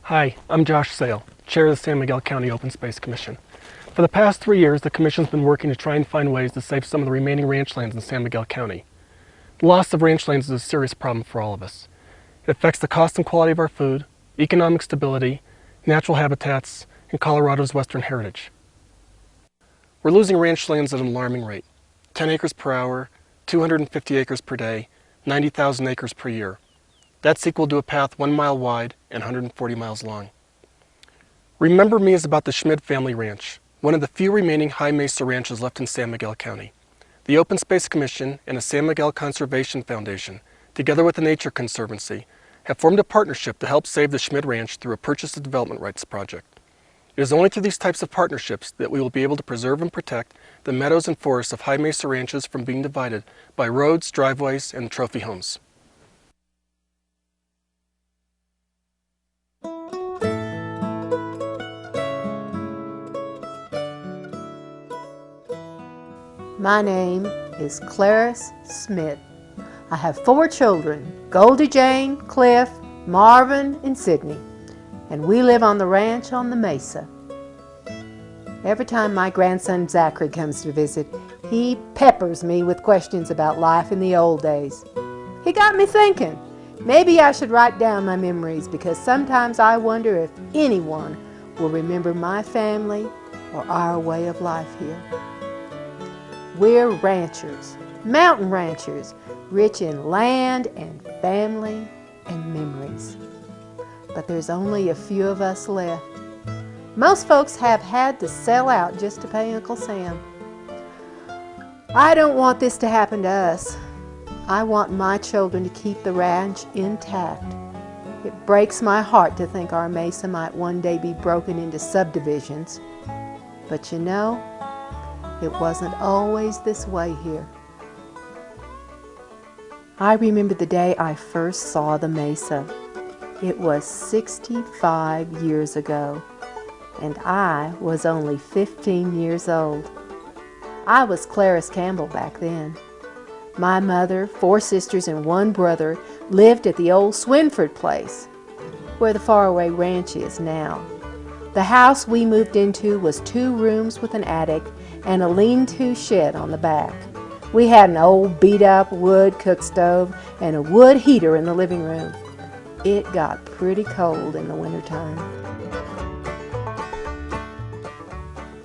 Hi, I'm Josh Sale, Chair of the San Miguel County Open Space Commission. For the past 3 years, the Commission's been working to try and find ways to save some of the remaining ranch lands in San Miguel County. The loss of ranch lands is a serious problem for all of us. It affects the cost and quality of our food, economic stability, natural habitats, and Colorado's western heritage. We're losing ranch lands at an alarming rate: 10 acres per hour, 250 acres per day, 90,000 acres per year. That's equal to a path 1 mile wide and 140 miles long. Remember Me is about the Schmid family ranch, one of the few remaining high mesa ranches left in San Miguel County. The Open Space Commission and the San Miguel Conservation Foundation, together with the Nature Conservancy, have formed a partnership to help save the Schmid Ranch through a purchase and development rights project. It is only through these types of partnerships that we will be able to preserve and protect the meadows and forests of high mesa ranches from being divided by roads, driveways, and trophy homes. My name is Clarice Schmid. I have 4 children, Goldie Jane, Cliff, Marvin, and Sydney, and we live on the ranch on the mesa. Every time my grandson Zachary comes to visit, he peppers me with questions about life in the old days. He got me thinking, maybe I should write down my memories, because sometimes I wonder if anyone will remember my family or our way of life here. We're ranchers, mountain ranchers, rich in land and family and memories. But there's only a few of us left. Most folks have had to sell out just to pay Uncle Sam. I don't want this to happen to us. I want my children to keep the ranch intact. It breaks my heart to think our mesa might one day be broken into subdivisions. But you know, it wasn't always this way here. I remember the day I first saw the mesa. It was 65 years ago, and I was only 15 years old. I was Clarice Campbell back then. My mother, 4 sisters, and 1 brother lived at the old Swinford place, where the faraway ranch is now. The house we moved into was 2 rooms with an attic and a lean-to shed on the back. We had an old beat-up wood cook stove and a wood heater in the living room. It got pretty cold in the wintertime.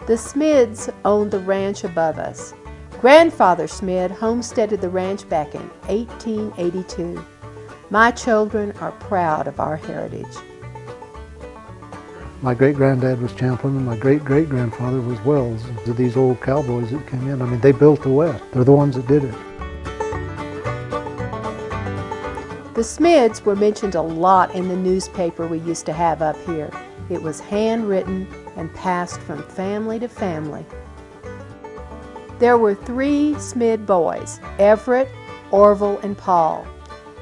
The Schmids owned the ranch above us. Grandfather Schmid homesteaded the ranch back in 1882. My children are proud of our heritage. My great-granddad was Champlin, and my great-great-grandfather was Wells. These old cowboys that came in, I mean, they built the West. They're the ones that did it. The Schmids were mentioned a lot in the newspaper we used to have up here. It was handwritten and passed from family to family. There were 3 Schmid boys, Everett, Orville, and Paul.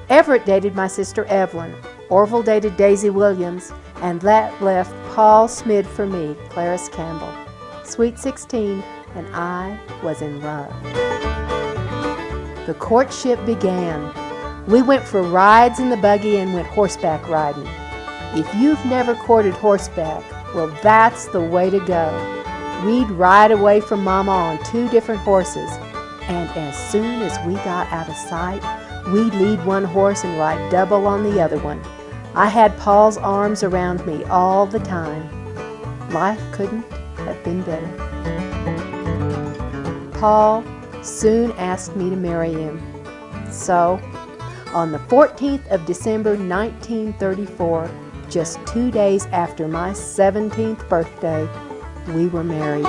Everett dated my sister Evelyn. Orville dated Daisy Williams, and that left Paul Schmid for me, Clarice Campbell. Sweet 16, and I was in love. The courtship began. We went for rides in the buggy and went horseback riding. If you've never courted horseback, well, that's the way to go. We'd ride away from Mama on 2 different horses, and as soon as we got out of sight, we'd lead one horse and ride double on the other one. I had Paul's arms around me all the time. Life couldn't have been better. Paul soon asked me to marry him. So, on the 14th of December 1934, just 2 days after my 17th birthday, we were married.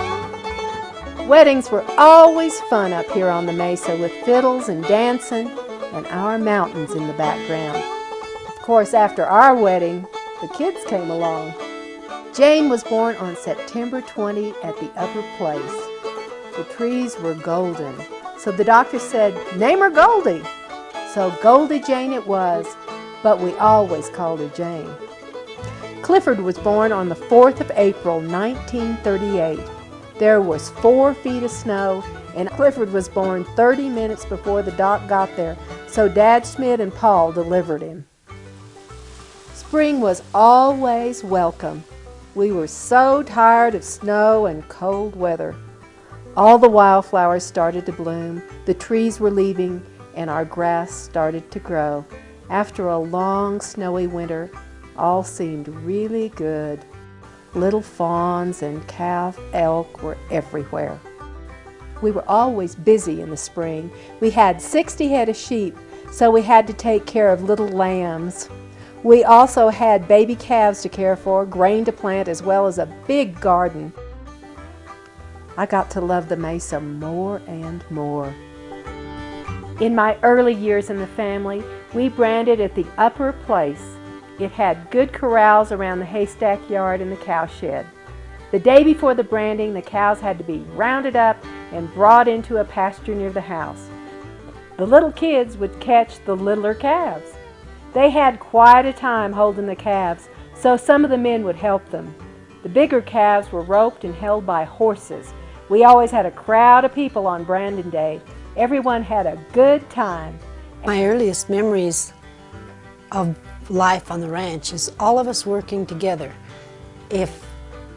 Weddings were always fun up here on the mesa, with fiddles and dancing and our mountains in the background. Of course, after our wedding, the kids came along. Jane was born on September 20 at the upper place. The trees were golden, so the doctor said, "Name her Goldie." So Goldie Jane it was, but we always called her Jane. Clifford was born on the 4th of April, 1938. There was 4 feet of snow, and Clifford was born 30 minutes before the doc got there, so Dad Schmid and Paul delivered him. Spring was always welcome. We were so tired of snow and cold weather. All the wildflowers started to bloom, the trees were leaving, and our grass started to grow. After a long snowy winter, all seemed really good. Little fawns and calf elk were everywhere. We were always busy in the spring. We had 60 head of sheep, so we had to take care of little lambs. We also had baby calves to care for, grain to plant, as well as a big garden. I got to love the Mesa more and more. In my early years in the family, we branded at the upper place. It had good corrals around the haystack yard and the cowshed. The day before the branding, the cows had to be rounded up and brought into a pasture near the house. The little kids would catch the littler calves. They had quite a time holding the calves, so some of the men would help them. The bigger calves were roped and held by horses. We always had a crowd of people on branding day. Everyone had a good time. My earliest memories of life on the ranch is all of us working together. If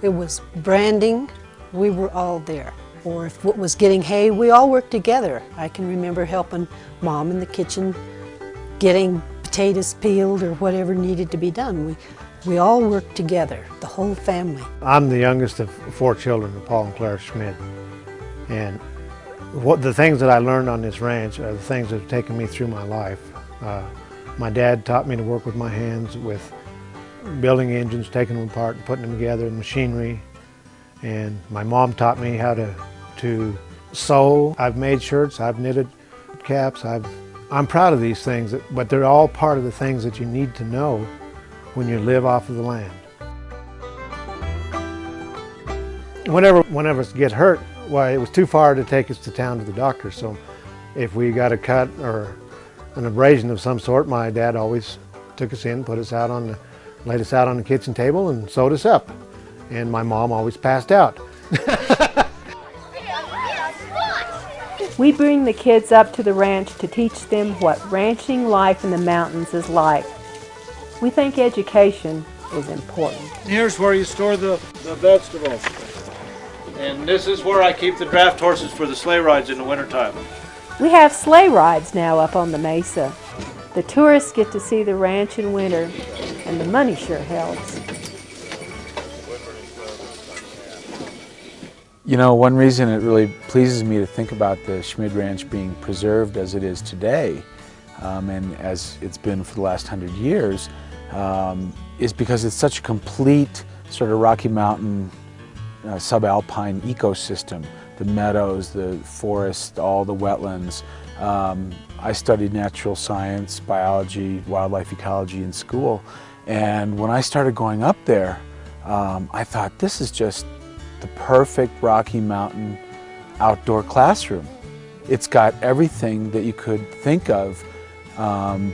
it was branding, we were all there. Or if it was getting hay, we all worked together. I can remember helping Mom in the kitchen, getting potatoes peeled or whatever needed to be done. We all worked together, the whole family. I'm the youngest of 4 children, Paul and Claire Schmid. And the things that I learned on this ranch are the things that have taken me through my life. My dad taught me to work with my hands, with building engines, taking them apart and putting them together, machinery. And my mom taught me how to sew. I've made shirts, I've knitted caps. I'm proud of these things, but they're all part of the things that you need to know when you live off of the land. Whenever one of us get hurt, well, it was too far to take us to town to the doctor. So if we got a cut or an abrasion of some sort, my dad always took us in, laid us out on the kitchen table and sewed us up. And my mom always passed out. We bring the kids up to the ranch to teach them what ranching life in the mountains is like. We think education is important. Here's where you store the vegetables. And this is where I keep the draft horses for the sleigh rides in the wintertime. We have sleigh rides now up on the mesa. The tourists get to see the ranch in winter, and the money sure helps. You know, one reason it really pleases me to think about the Schmid Ranch being preserved as it is today, and as it's been for the last 100 years, is because it's such a complete sort of Rocky Mountain subalpine ecosystem. The meadows, the forest, all the wetlands. I studied natural science, biology, wildlife ecology in school, and when I started going up there, I thought this is just the perfect Rocky Mountain outdoor classroom. It's got everything that you could think of,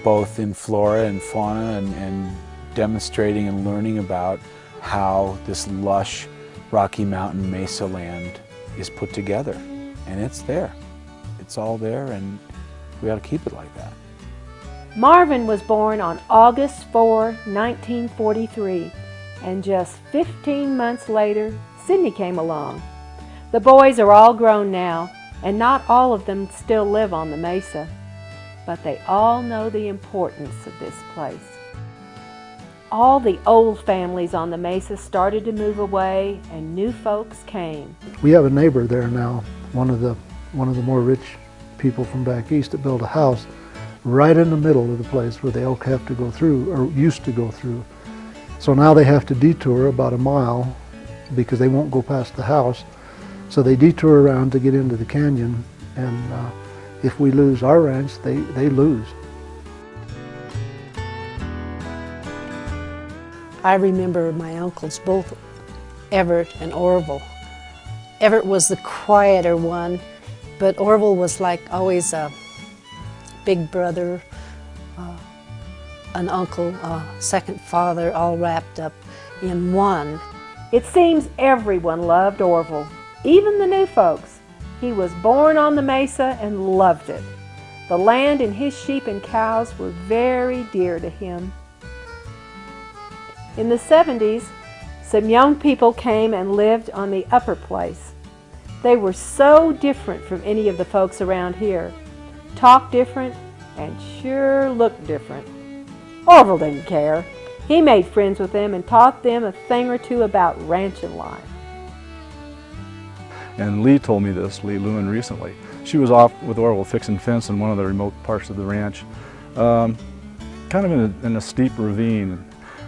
both in flora and fauna, and demonstrating and learning about how this lush Rocky Mountain mesa land is put together. And it's there. It's all there, and we ought to keep it like that. Marvin was born on August 4, 1943, and just 15 months later, Sydney came along. The boys are all grown now, and not all of them still live on the mesa, but they all know the importance of this place. All the old families on the mesa started to move away, and new folks came. We have a neighbor there now, one of the more rich people from back east, that built a house right in the middle of the place where the elk have to go through, or used to go through. So now they have to detour about a mile because they won't go past the house. So they detour around to get into the canyon, and if we lose our ranch, they lose. I remember my uncles, both Everett and Orville. Everett was the quieter one, but Orville was like always a big brother, an uncle, a second father, all wrapped up in one. It seems everyone loved Orville, even the new folks. He was born on the mesa and loved it. The land and his sheep and cows were very dear to him. In the 70s, some young people came and lived on the upper place. They were so different from any of the folks around here. Talked different and sure looked different. Orville didn't care. He made friends with them and taught them a thing or two about ranching life. And Lee told me this, Lee Lewin, recently. She was off with Orville fixing fence in one of the remote parts of the ranch, kind of in a steep ravine.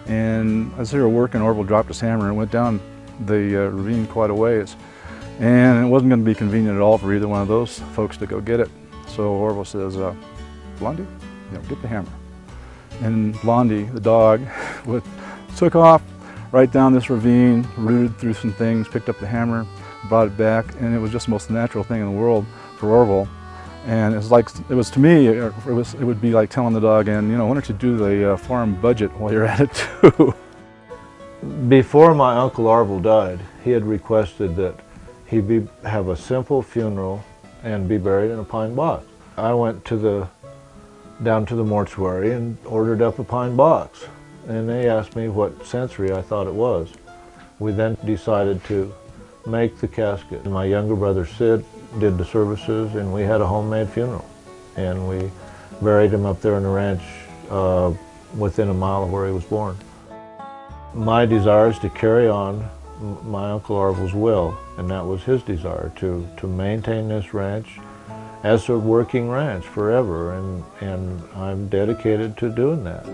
And as they were working, Orville dropped his hammer and went down the ravine quite a ways. And it wasn't going to be convenient at all for either one of those folks to go get it. So Orville says, Blondie, get the hammer. And Blondie, the dog, took off right down this ravine, rooted through some things, picked up the hammer, brought it back, and it was just the most natural thing in the world for Orville. And it was to me, it would be like telling the dog, and why don't you do the farm budget while you're at it too? Before my Uncle Orville died, he had requested that he have a simple funeral and be buried in a pine box. I went down to the mortuary and ordered up a pine box. And they asked me what century I thought it was. We then decided to make the casket. My younger brother Sid did the services, and we had a homemade funeral. And we buried him up there in the ranch within a mile of where he was born. My desire is to carry on my Uncle Orville's will, and that was his desire, to maintain this ranch as a working ranch forever, and I'm dedicated to doing that.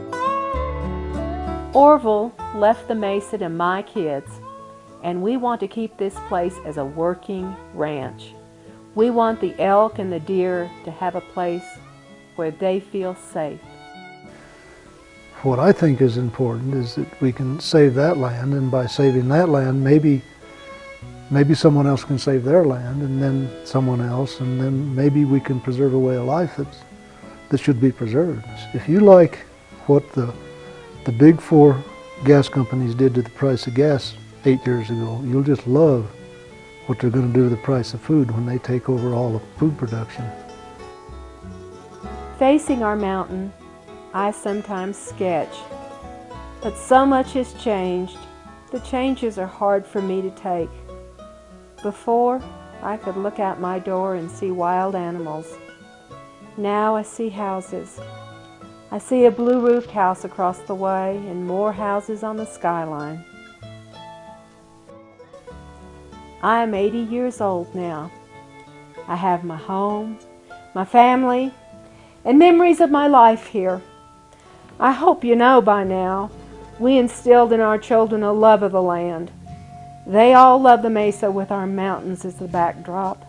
Orville left the Mesa to my kids, and we want to keep this place as a working ranch. We want the elk and the deer to have a place where they feel safe. What I think is important is that we can save that land, and by saving that land, maybe someone else can save their land, and then someone else, and then maybe we can preserve a way of life that should be preserved. If you like what the big four gas companies did to the price of gas 8 years ago, you'll just love what they're going to do to the price of food when they take over all the food production. Facing our mountain, I sometimes sketch, but so much has changed. The changes are hard for me to take. Before, I could look out my door and see wild animals. Now I see houses. I see a blue-roofed house across the way and more houses on the skyline. I am 80 years old now. I have my home, my family, and memories of my life here. I hope you know by now, we instilled in our children a love of the land. They all love the Mesa with our mountains as the backdrop.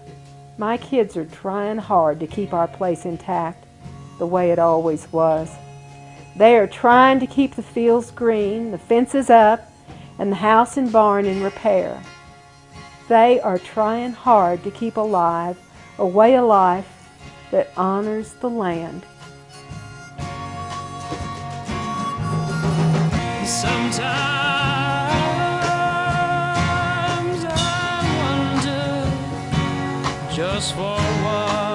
My kids are trying hard to keep our place intact the way it always was. They are trying to keep the fields green, the fences up, and the house and barn in repair. They are trying hard to keep alive a way of life that honors the land. Sometimes I wonder just for what